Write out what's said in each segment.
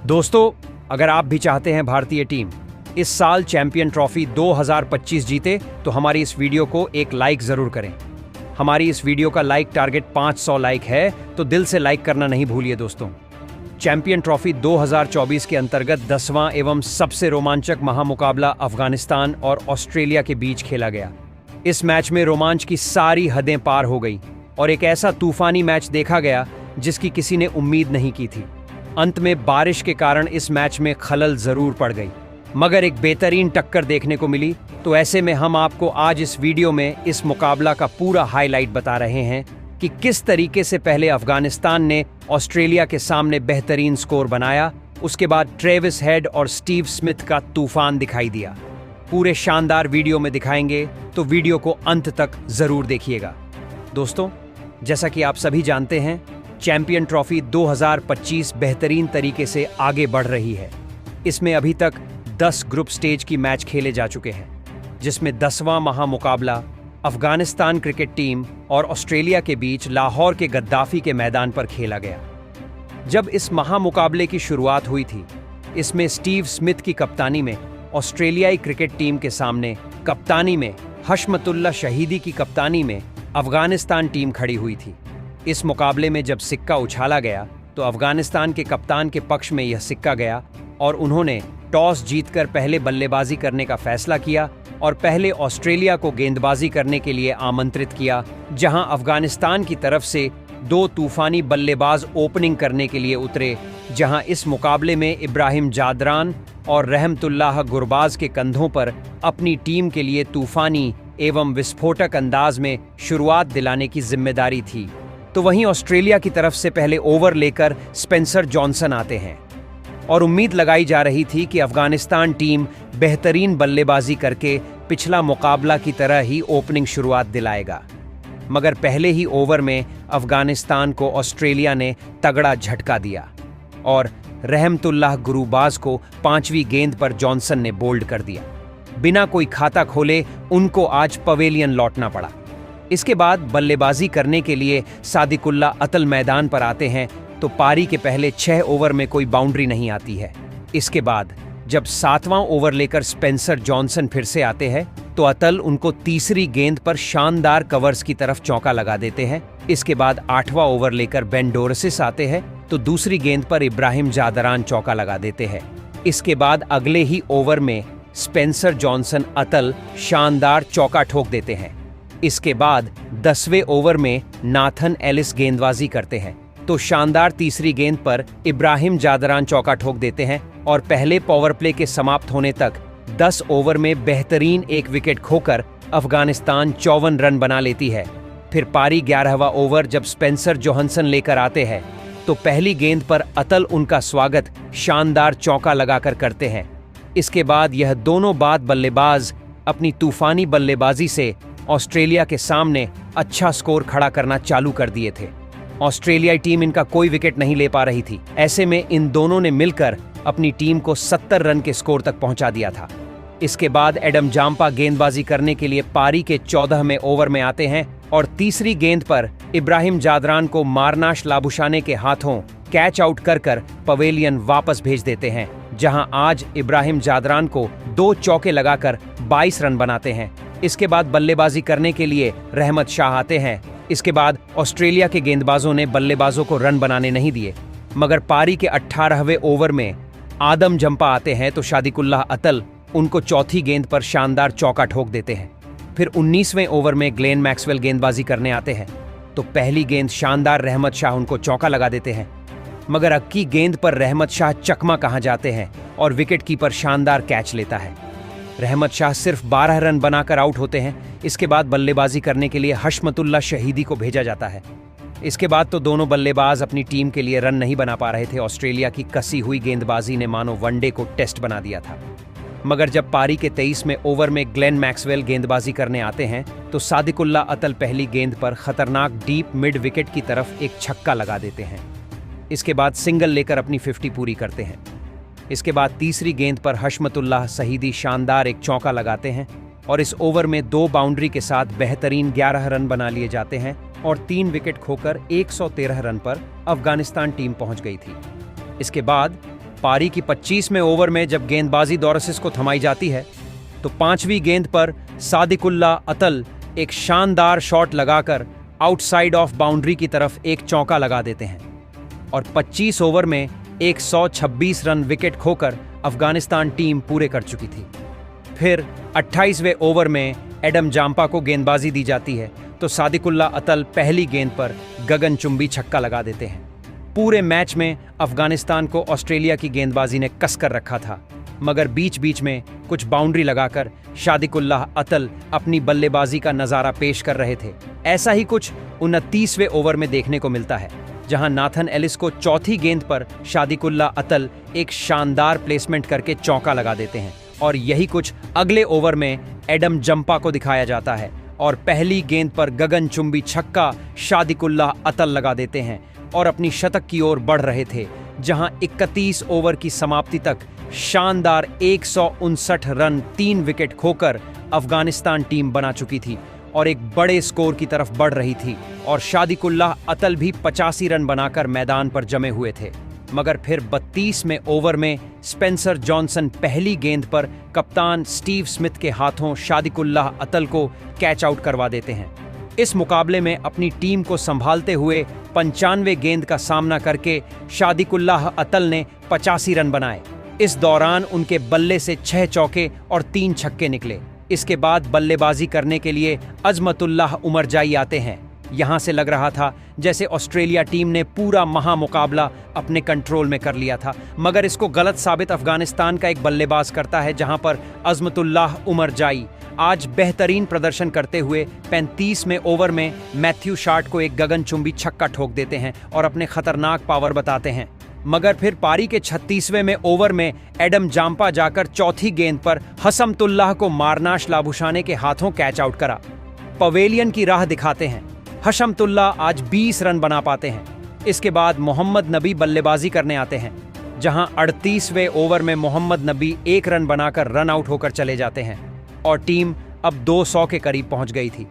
दोस्तों, अगर आप भी चाहते हैं भारतीय टीम इस साल चैंपियन ट्रॉफी 2025 जीते तो हमारी इस वीडियो को एक लाइक जरूर करें। हमारी इस वीडियो का लाइक टारगेट 500 लाइक है, तो दिल से लाइक करना नहीं भूलिए दोस्तों। चैंपियन ट्रॉफी 2024 के अंतर्गत 10वां एवं सबसे रोमांचक महामुकाबला अफगानिस्तान और ऑस्ट्रेलिया के बीच खेला गया। इस मैच में रोमांच की सारी हदें पार हो गई और एक ऐसा तूफानी मैच देखा गया जिसकी किसी ने उम्मीद नहीं की थी। अंत में बारिश के कारण इस मैच में खलल जरूर पड़ गई, मगर एक बेहतरीन टक्कर देखने को मिली। तो ऐसे में हम आपको आज इस वीडियो में इस मुकाबला का पूरा हाईलाइट बता रहे हैं कि किस तरीके से पहले अफगानिस्तान ने ऑस्ट्रेलिया के सामने बेहतरीन स्कोर बनाया, उसके बाद ट्रेविस हेड और स्टीव स्मिथ का तूफान दिखाई दिया। पूरे शानदार वीडियो में दिखाएंगे, तो वीडियो को अंत तक जरूर देखिएगा। दोस्तों, जैसा कि आप सभी जानते हैं, चैंपियन ट्रॉफी 2025 बेहतरीन तरीके से आगे बढ़ रही है। इसमें अभी तक 10 ग्रुप स्टेज की मैच खेले जा चुके हैं, जिसमें 10वां महामुकाबला अफगानिस्तान क्रिकेट टीम और ऑस्ट्रेलिया के बीच लाहौर के गद्दाफी के मैदान पर खेला गया। जब इस महामुकाबले की शुरुआत हुई थी, इसमें स्टीव स्मिथ की कप्तानी में ऑस्ट्रेलियाई क्रिकेट टीम के सामने कप्तानी में हशमतुल्लाह शहीदी की कप्तानी में अफगानिस्तान टीम खड़ी हुई थी। इस मुकाबले में जब सिक्का उछाला गया तो अफगानिस्तान के कप्तान के पक्ष में यह सिक्का गया और उन्होंने टॉस जीतकर पहले बल्लेबाजी करने का फैसला किया और पहले ऑस्ट्रेलिया को गेंदबाजी करने के लिए आमंत्रित किया, जहां अफगानिस्तान की तरफ से 2 तूफानी बल्लेबाज ओपनिंग करने के लिए उतरे। जहां इस मुकाबले में इब्राहिम जादरान और रहमतुल्लाह गुरबाज के कंधों पर अपनी टीम के लिए तूफानी एवं विस्फोटक अंदाज में शुरुआत दिलाने की जिम्मेदारी थी। तो वहीं ऑस्ट्रेलिया की तरफ से पहले ओवर लेकर स्पेंसर जॉनसन आते हैं और उम्मीद लगाई जा रही थी कि अफगानिस्तान टीम बेहतरीन बल्लेबाजी करके पिछला मुकाबला की तरह ही ओपनिंग शुरुआत दिलाएगा। मगर पहले ही ओवर में अफगानिस्तान को ऑस्ट्रेलिया ने तगड़ा झटका दिया और रहमतुल्लाह गुरबाज को 5वीं गेंद पर जॉनसन ने बोल्ड कर दिया। बिना कोई खाता खोले उनको आज पवेलियन लौटना पड़ा। इसके बाद बल्लेबाजी करने के लिए सादिकुल्लाह अतल मैदान पर आते हैं, तो पारी के पहले 6 ओवर में कोई बाउंड्री नहीं आती है। इसके बाद जब 7वां ओवर लेकर स्पेंसर जॉनसन फिर से आते हैं, तो अतल उनको तीसरी गेंद पर शानदार कवर्स की तरफ चौका लगा देते हैं। इसके बाद 8वां ओवर लेकर बेन डोरसिस आते हैं, तो दूसरी गेंद पर इब्राहिम जादरान चौका लगा देते हैं। इसके बाद अगले ही ओवर में स्पेंसर जॉनसन अतल शानदार चौका ठोक देते हैं। इसके बाद 10वें ओवर में नाथन एलिस गेंदबाजी करते हैं, तो शानदार तीसरी गेंद पर इब्राहिम जादरान चौका ठोक देते हैं और पहले पावर प्ले के समाप्त होने तक 10 ओवर में बेहतरीन एक विकेट खोकर अफगानिस्तान 54 रन बना लेती है। फिर पारी 11वां ओवर जब स्पेंसर जोहानसन लेकर आते हैं, तो पहली गेंद पर अतल उनका स्वागत शानदार चौका लगाकर करते हैं। इसके बाद यह दोनों बल्लेबाज अपनी तूफानी बल्लेबाजी से ऑस्ट्रेलिया के सामने अच्छा स्कोर खड़ा करना चालू कर दिए थे। ऑस्ट्रेलियाई टीम इनका कोई विकेट नहीं ले पा रही थी। ऐसे में इन दोनों ने मिलकर अपनी टीम को 70 रन के स्कोर तक पहुंचा दिया था। इसके बाद एडम जाम्पा गेंदबाजी करने के लिए पारी के 14वें ओवर में आते हैं और तीसरी गेंद पर इब्राहिम जादरान को मारनाश लाबुशाने के हाथों कैच आउट कर पवेलियन वापस भेज देते हैं, जहां आज इब्राहिम जादरान को 2 चौके लगाकर 22 रन बनाते हैं। इसके बाद बल्लेबाजी करने के लिए रहमत शाह आते हैं। इसके बाद ऑस्ट्रेलिया के गेंदबाजों ने बल्लेबाजों को रन बनाने नहीं दिए, मगर पारी के 18वें ओवर में आदम जंपा आते हैं, तो सादिकुल्लाह अतल उनको चौथी गेंद पर शानदार चौका ठोक देते हैं। फिर 19वें ओवर में ग्लेन मैक्सवेल गेंदबाजी करने आते हैं, तो पहली गेंद शानदार रहमत शाह उनको चौका लगा देते हैं, मगर अक्की गेंद पर रहमत शाह चकमा कहां जाते हैं और विकेट कीपर शानदार कैच लेता है। रहमत शाह सिर्फ 12 रन बनाकर आउट होते हैं। इसके बाद बल्लेबाजी करने के लिए हशमतुल्लाह शहीदी को भेजा जाता है। इसके बाद तो दोनों बल्लेबाज अपनी टीम के लिए रन नहीं बना पा रहे थे। ऑस्ट्रेलिया की कसी हुई गेंदबाजी ने मानो वनडे को टेस्ट बना दिया था। मगर जब पारी के 23वें ओवर में ग्लेन मैक्सवेल गेंदबाजी करने आते हैं, तो सादिकुल्लाह अतल पहली गेंद पर खतरनाक डीप मिड विकेट की तरफ एक छक्का लगा देते हैं। इसके बाद सिंगल लेकर अपनी 50 पूरी करते हैं। इसके बाद तीसरी गेंद पर हशमतुल्लाह शहीदी शानदार एक चौका लगाते हैं और इस ओवर में 2 बाउंड्री के साथ बेहतरीन 11 रन बना लिए जाते हैं और 3 विकेट खोकर 113 रन पर अफगानिस्तान टीम पहुंच गई थी। इसके बाद पारी की 25वें ओवर में जब गेंदबाजी डोरसिस को थमाई जाती है तो 5वीं गेंद पर सादिकुल्लाह अतल एक शानदार शॉट लगाकर आउटसाइड ऑफ बाउंड्री की तरफ एक चौका लगा देते हैं और 25 ओवर में 126 रन विकेट खोकर अफगानिस्तान टीम पूरे कर चुकी थी। फिर 28वें ओवर में एडम जाम्पा को गेंदबाजी दी जाती है तो सादिकुल्लाह अतल पहली गेंद पर गगनचुंबी छक्का लगा देते हैं। पूरे मैच में अफगानिस्तान को ऑस्ट्रेलिया की गेंदबाजी ने कसकर रखा था, मगर बीच बीच में कुछ बाउंड्री लगाकर सादिकुल्लाह अतल अपनी बल्लेबाजी का नज़ारा पेश कर रहे थे। ऐसा ही कुछ 29वें ओवर में देखने को मिलता है, जहां नाथन एलिस को चौथी गेंद पर सादिकुल्लाह अतल एक शानदार प्लेसमेंट करके चौका लगा देते हैं और यही कुछ अगले ओवर में एडम जम्पा को दिखाया जाता है और पहली गेंद पर गगनचुंबी छक्का सादिकुल्लाह अतल लगा देते हैं और अपनी शतक की ओर बढ़ रहे थे, जहां 31 ओवर की समाप्ति तक शानदार 159 रन 3 विकेट खोकर अफगानिस्तान टीम बना चुकी थी और एक बड़े स्कोर की तरफ बढ़ रही थी और सादिकुल्लाह अतल भी 85 रन बनाकर मैदान पर जमे हुए थे। मगर फिर 32वें ओवर में स्पेंसर जॉनसन पहली गेंद पर कप्तान स्टीव स्मिथ के हाथों सादिकुल्लाह अतल को कैच आउट करवा देते हैं। इस मुकाबले में अपनी टीम को संभालते हुए 95 गेंद का सामना करके सादिकुल्लाह अतल ने 85 रन बनाए। इस दौरान उनके बल्ले से 6 चौके और 3 छक्के निकले। इसके बाद बल्लेबाजी करने के लिए अजमतुल्लाह उमरजाई आते हैं। यहां से लग रहा था जैसे ऑस्ट्रेलिया टीम ने पूरा महामुकाबला अपने कंट्रोल में कर लिया था, मगर इसको गलत साबित अफगानिस्तान का एक बल्लेबाज करता है, जहां पर अजमतुल्लाह उमरजाई आज बेहतरीन प्रदर्शन करते हुए 35वें ओवर में मैथ्यू शार्ट को एक गगनचुंबी छक्का ठोक देते हैं और अपने खतरनाक पावर बताते हैं। मगर फिर पारी के 36वें ओवर में एडम जाम्पा जाकर चौथी गेंद पर हशमतुल्लाह को मारनाश लाबुशाने के हाथों कैच आउट करा। पवेलियन की राह दिखाते हैं। हशमतुल्लाह आज 20 रन बना पाते हैं। इसके बाद मोहम्मद नबी बल्लेबाजी करने आते हैं, जहां 38वें ओवर में मोहम्मद नबी 1 रन बनाकर रन आउट होकर चले जाते हैं और टीम अब 200 के करीब पहुंच गई थी।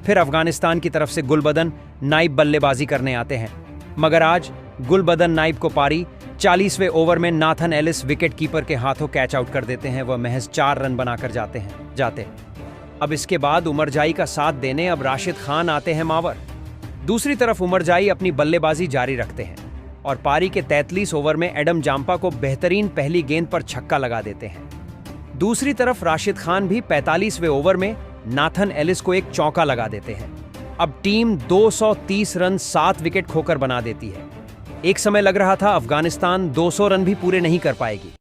फिर अफगानिस्तान की तरफ से गुलबदन नाइब बल्लेबाजी करने आते हैं, मगर आज गुलबदन नाइब को पारी 40वें ओवर में नाथन एलिस विकेट कीपर के हाथों कैच आउट कर देते हैं। वह महज 4 रन बनाकर जाते। अब इसके बाद उमरजाई का साथ देने अब राशिद खान आते हैं मावर। दूसरी तरफ उमरजाई अपनी बल्लेबाजी जारी रखते हैं और पारी के 33 ओवर में एडम जाम्पा को बेहतरीन पहली गेंद पर छक्का लगा देते हैं। दूसरी तरफ राशिद खान भी 45वें ओवर में नाथन एलिस को एक चौका लगा देते हैं। अब टीम 230 रन 7 विकेट खोकर बना देती है। एक समय लग रहा था अफगानिस्तान 200 रन भी पूरे नहीं कर पाएगी,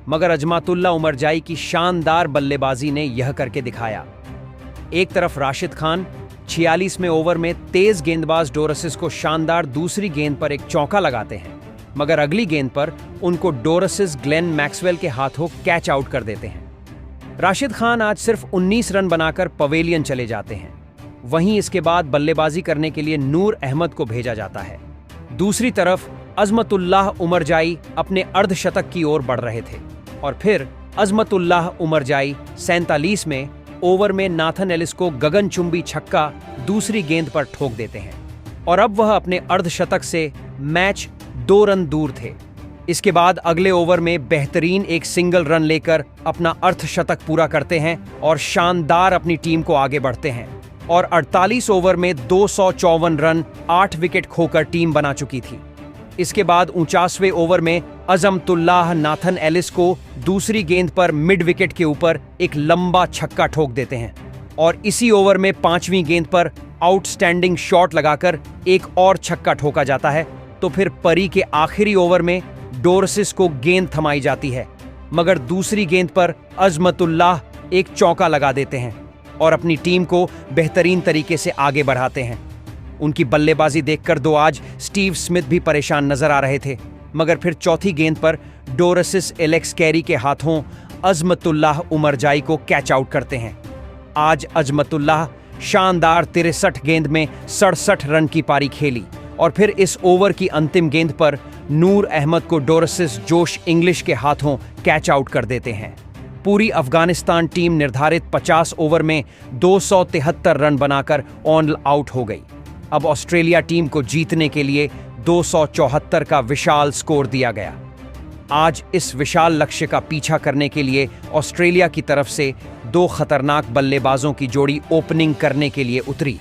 मगर अजमतुल्लाह उमरजाई की शानदार बल्लेबाजी ने यह करके दिखाया। एक तरफ राशिद खान 46वें ओवर में तेज गेंदबाज डोरसिस को शानदार दूसरी गेंद पर एक चौका लगाते हैं, मगर अगली गेंद पर उनको डोरसिस ग्लेन मैक्सवेल के हाथों कैच आउट कर देते हैं। राशिद खान आज सिर्फ 19 रन बनाकर पवेलियन चले जाते हैं। वहीं इसके बाद बल्लेबाजी करने के लिए नूर अहमद को भेजा जाता है। दूसरी तरफ अजमतुल्लाह उमरजाई अपने अर्धशतक की ओर बढ़ रहे थे और फिर अजमतुल्लाह उमरजाई 47वें ओवर में नाथन एलिस को गगनचुंबी छक्का दूसरी गेंद पर ठोक देते हैं और अब वह अपने अर्धशतक से मैच 2 रन दूर थे। इसके बाद अगले ओवर में बेहतरीन एक सिंगल रन लेकर अपना अर्धशतक पूरा करते हैं और शानदार अपनी टीम को आगे बढ़ते हैं और 48 ओवर में 254 रन 8 विकेट खोकर टीम बना चुकी थी। इसके बाद 49वें ओवर में अजमतुल्लाह नाथन एलिस को दूसरी गेंद पर मिड विकेट के ऊपर एक लंबा छक्का ठोक देते हैं और इसी ओवर में 5वीं गेंद पर आउटस्टैंडिंग शॉट लगाकर एक और छक्का ठोका जाता है। तो फिर परी के आखिरी ओवर में डोरसिस को गेंद थमाई जाती है, मगर दूसरी गेंद पर अजमतुल्लाह एक चौका लगा देते हैं और अपनी टीम को बेहतरीन तरीके से आगे बढ़ाते हैं। उनकी बल्लेबाजी देखकर दो आज स्टीव स्मिथ भी परेशान नजर आ रहे थे, मगर फिर चौथी गेंद पर डोरसिस एलेक्स कैरी के हाथों अजमतुल्लाह उमरजाई को कैच आउट करते हैं। आज अजमतुल्लाह शानदार 63 गेंद में 67 रन की पारी खेली और फिर इस ओवर की अंतिम गेंद पर नूर अहमद को डोरसिस जोश इंग्लिश के हाथों कैच आउट कर देते हैं। पूरी अफगानिस्तान टीम निर्धारित 50 ओवर में 273 रन बनाकर ऑल आउट हो गई। अब ऑस्ट्रेलिया टीम को जीतने के लिए 274 का विशाल स्कोर दिया गया। आज इस विशाल लक्ष्य का पीछा करने के लिए ऑस्ट्रेलिया की तरफ से 2 खतरनाक बल्लेबाजों की जोड़ी ओपनिंग करने के लिए उतरी,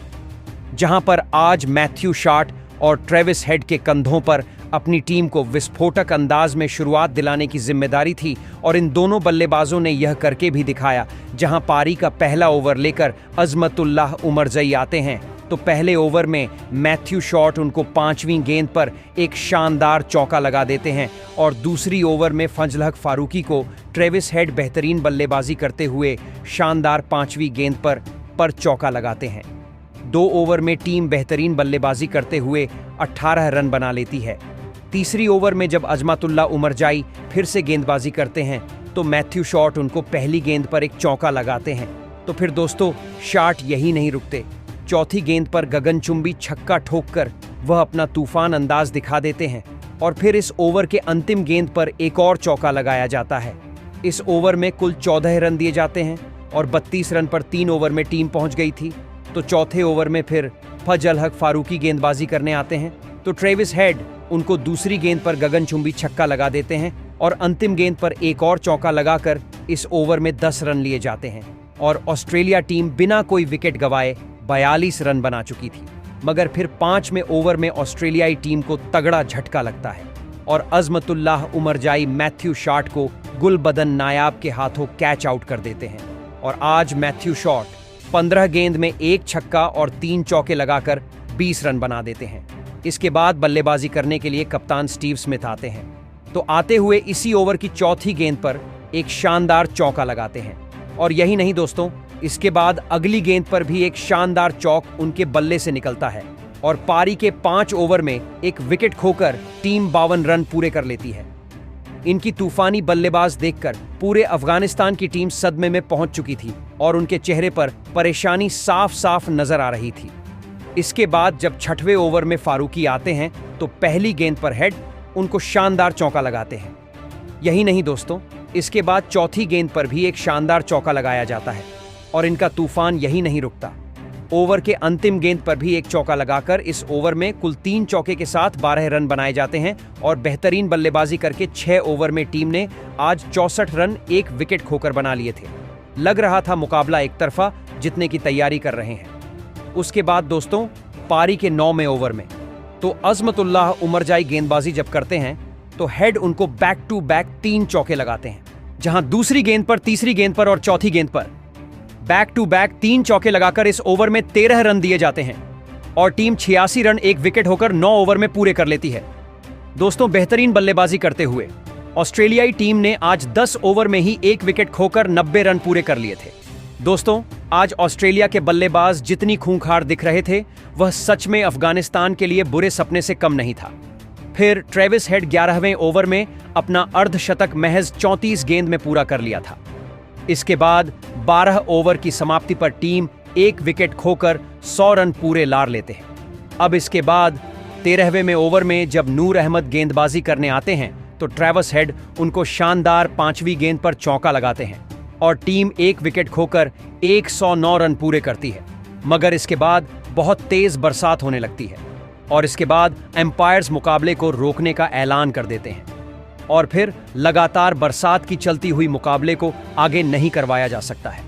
जहां पर आज मैथ्यू शॉर्ट और ट्रेविस हेड के कंधों पर अपनी टीम को विस्फोटक अंदाज में शुरुआत दिलाने की जिम्मेदारी थी। और इन दोनों बल्लेबाजों ने यह करके भी दिखाया। जहां पारी का पहला ओवर लेकर अजमतुल्लाह उमरजई आते हैं तो पहले ओवर में मैथ्यू शॉर्ट उनको 5वीं गेंद पर एक शानदार चौका लगा देते हैं और दूसरी ओवर में फजल हक फारूकी को ट्रेविस हेड बेहतरीन बल्लेबाजी करते हुए शानदार 5वीं गेंद पर चौका लगाते हैं। 2 ओवर में टीम बेहतरीन बल्लेबाजी करते हुए 18 रन बना लेती है। तीसरी ओवर में जब अजमतुल्लाह उमरजाई फिर से गेंदबाजी करते हैं तो मैथ्यू शॉर्ट उनको पहली गेंद पर एक चौका लगाते हैं। तो फिर दोस्तों शॉर्ट यही नहीं रुकते, चौथी गेंद पर गगनचुंबी छक्का ठोककर वह अपना तूफान अंदाज दिखा देते हैं और फिर इस ओवर के अंतिम गेंद पर एक और चौका लगाया जाता है। इस ओवर में कुल 14 रन दिए जाते हैं और 32 रन पर 3 ओवर में टीम पहुंच गई थी। तो चौथे ओवर में फिर फजल हक फारूकी गेंदबाजी करने आते हैं तो ट्रेविस हेड उनको दूसरी गेंद पर गगनचुंबी छक्का लगा देते हैं और अंतिम गेंद पर एक और चौका लगाकर इस ओवर में 10 रन लिए जाते हैं और ऑस्ट्रेलिया टीम बिना कोई विकेट गंवाए 42 रन बना चुकी थी। मगर फिर 5वें ओवर में ऑस्ट्रेलियाई टीम को तगड़ा झटका लगता है और अजमतुल्लाह उमरजाई मैथ्यू शॉर्ट को गुलबदन नायाब के हाथों कैच आउट कर देते हैं। और आज मैथ्यू शॉर्ट 15 गेंद में 1 छक्का और 3 चौके लगाकर 20 रन बना देते हैं। इसके बाद बल्लेबाजी करने के लिए कप्तान स्टीव स्मिथ आते हैं तो आते हुए इसी ओवर की चौथी गेंद पर एक शानदार चौका लगाते हैं। और यही नहीं दोस्तों, इसके बाद अगली गेंद पर भी एक शानदार चौक उनके बल्ले से निकलता है और पारी के 5 ओवर में एक विकेट खोकर टीम 52 रन पूरे कर लेती है। इनकी तूफानी बल्लेबाज देखकर पूरे अफगानिस्तान की टीम सदमे में पहुंच चुकी थी और उनके चेहरे पर परेशानी साफ साफ नजर आ रही थी। इसके बाद जब 6वें ओवर में फारूकी आते हैं तो पहली गेंद पर हेड उनको शानदार चौका लगाते हैं। यही नहीं दोस्तों, इसके बाद चौथी गेंद पर भी एक शानदार चौका लगाया जाता है और इनका तूफान यही नहीं रुकता। ओवर के अंतिम गेंद पर भी एक चौका लगाकर इस ओवर में कुल 3 चौके के साथ 12 रन बनाए जाते हैं और बेहतरीन बल्लेबाजी करके 6 ओवर में टीम ने आज 64 रन 1 विकेट खोकर बना लिए थे। लग रहा था मुकाबला एक तरफा जीतने की तैयारी कर रहे हैं। उसके बाद दोस्तों पारी के 9वें ओवर में तो अजमतुल्लाह उमरजाई गेंदबाजी जब करते हैं तो हेड उनको बैक टू बैक 3 चौके लगाते हैं, जहां दूसरी गेंद पर, तीसरी गेंद पर और चौथी गेंद पर बैक टू बैक 3 चौके लगाकर इस ओवर में 13 रन दिए जाते हैं और टीम 86 रन 1 विकेट होकर 9 ओवर में पूरे कर लेती है। दोस्तों बेहतरीन बल्लेबाजी करते हुए ऑस्ट्रेलियाई टीम ने आज 10 ओवर में ही 1 विकेट खोकर 90 रन पूरे कर लिए थे। दोस्तों आज ऑस्ट्रेलिया के बल्लेबाज जितनी खूंखार दिख रहे थे वह सच में अफगानिस्तान के लिए बुरे सपने से कम नहीं था। फिर ट्रेविस हेड 11वें ओवर में अपना अर्धशतक महज 34 गेंद में पूरा कर लिया था। इसके बाद 12 ओवर की समाप्ति पर टीम 1 विकेट खोकर 100 रन पूरे लार लेते हैं। अब इसके बाद 13वें में ओवर में जब नूर अहमद गेंदबाजी करने आते हैं तो ट्रेविस हेड उनको शानदार 5वीं गेंद पर चौका लगाते हैं और टीम 1 विकेट खोकर 109 रन पूरे करती है। मगर इसके बाद बहुत तेज बरसात होने लगती है और इसके बाद एम्पायर्स मुकाबले को रोकने का ऐलान कर देते हैं और फिर लगातार बरसात की चलती हुई मुकाबले को आगे नहीं करवाया जा सकता है।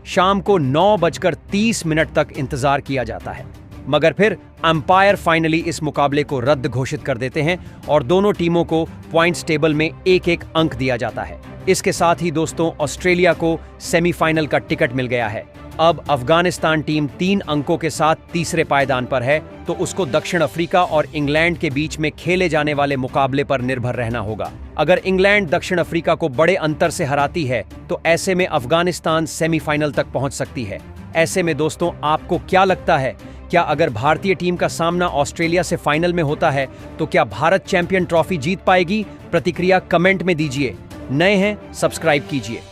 शाम को 9:30 तक इंतजार किया जाता है, मगर फिर अंपायर फाइनली इस मुकाबले को रद्द घोषित कर देते हैं और दोनों टीमों को पॉइंट्स टेबल में 1-1 अंक दिया जाता है। इसके साथ ही दोस्तों ऑस्ट्रेलिया को सेमीफाइनल का टिकट मिल गया है। अब अफगानिस्तान टीम 3 अंकों के साथ तीसरे पायदान पर है तो उसको दक्षिण अफ्रीका और इंग्लैंड के बीच में खेले जाने वाले मुकाबले पर निर्भर रहना होगा। अगर इंग्लैंड दक्षिण अफ्रीका को बड़े अंतर से हराती है तो ऐसे में अफगानिस्तान सेमीफाइनल तक पहुंच सकती है। ऐसे में दोस्तों आपको क्या लगता है, क्या अगर भारतीय टीम का सामना ऑस्ट्रेलिया से फाइनल में होता है तो क्या भारत चैंपियन ट्रॉफी जीत पाएगी? प्रतिक्रिया कमेंट में दीजिए। नए हैं सब्सक्राइब कीजिए।